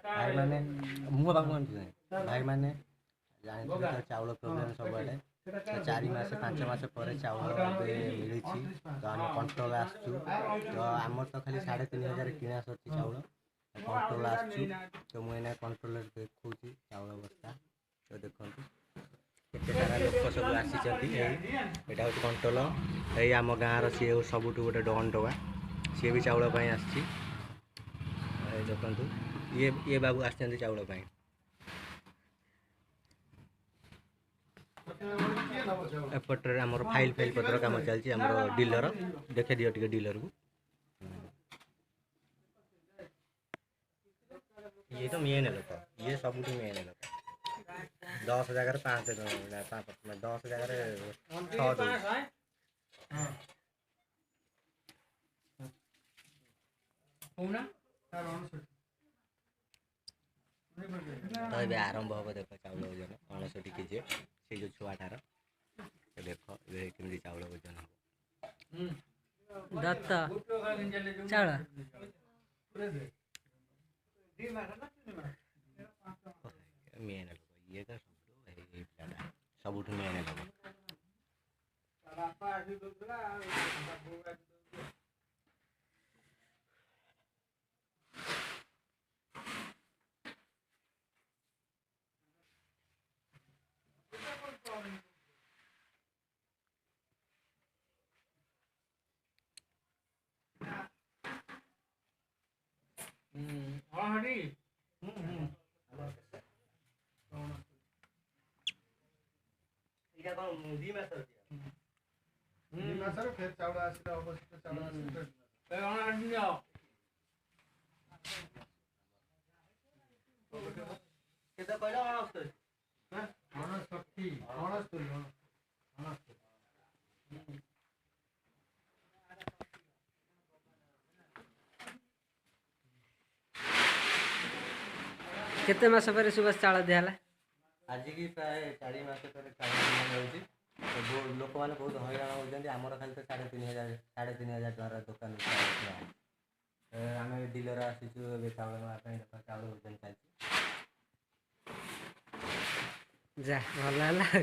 भाई मैंने मुँह बाबू भाई मैंने जानते तो चाउल प्रोब्लेम सब 4 मास 5 मास पर चाउल मिली तो आम कंट्रोल आसचु तो आम तो खाली 3500 किणा सर चाउल कंट्रोल आसचु तो मुझे कंट्रोल देखा चाउल बस्ता तो देखो केते सारा लोक सब आसी यहाँ हूँ कंट्रोल ये आम गाँव सी सबुठ गोटे डन टोका सी भी चाउल आसी देखु ये बाबू आसते चाउल एपटर आमर फाइल फाइल पत्र काम चलती आमर डीलर देखे दियो टिके डीलर को ये तो मेन लोक ये सब मेन लोक 10 जगह 5 10 जगह 6 तो ये आरंभ हम देख चाउल ओजन 69 केजी से जो छुआटार देख केमती चाउल ओजन हम दत्त चाउल मेन ये तो सबुठ मेन लोग फिर चाउल आसिला अवश्य चाउल आसिला केते कहला 69 केते मास पर सुबह चाउल दियाला आज की प्राय 4 मास पर चाउल लोक मैंने बहुत हईराण होती आमर खाली तो 3500 टकर दुकान आम डीलर आसीचु चाउल नापी चाउल ओजन चलती जा भल है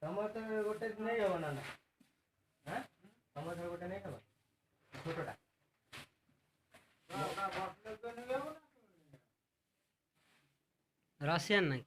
टमाटर गोटे नहीं हम ना टमाटर गोटे नहीं हम छोटा रशियन नहीं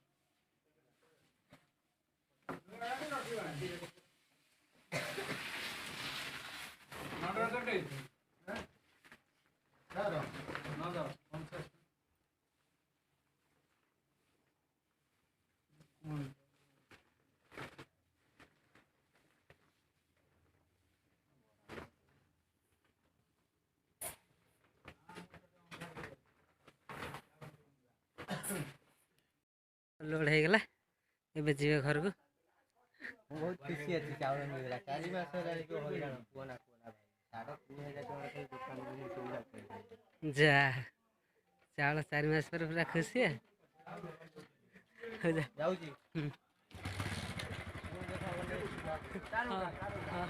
लोड हो गला एबे जीवे घर को बहुत खुशी अच्छी चाउल मिलला 4 मास हईराण कोना भाई 3500 दुकान में सुविधा जा चाउल 4 मास पर पूरा खुशी है हो जा जाऊ जी हां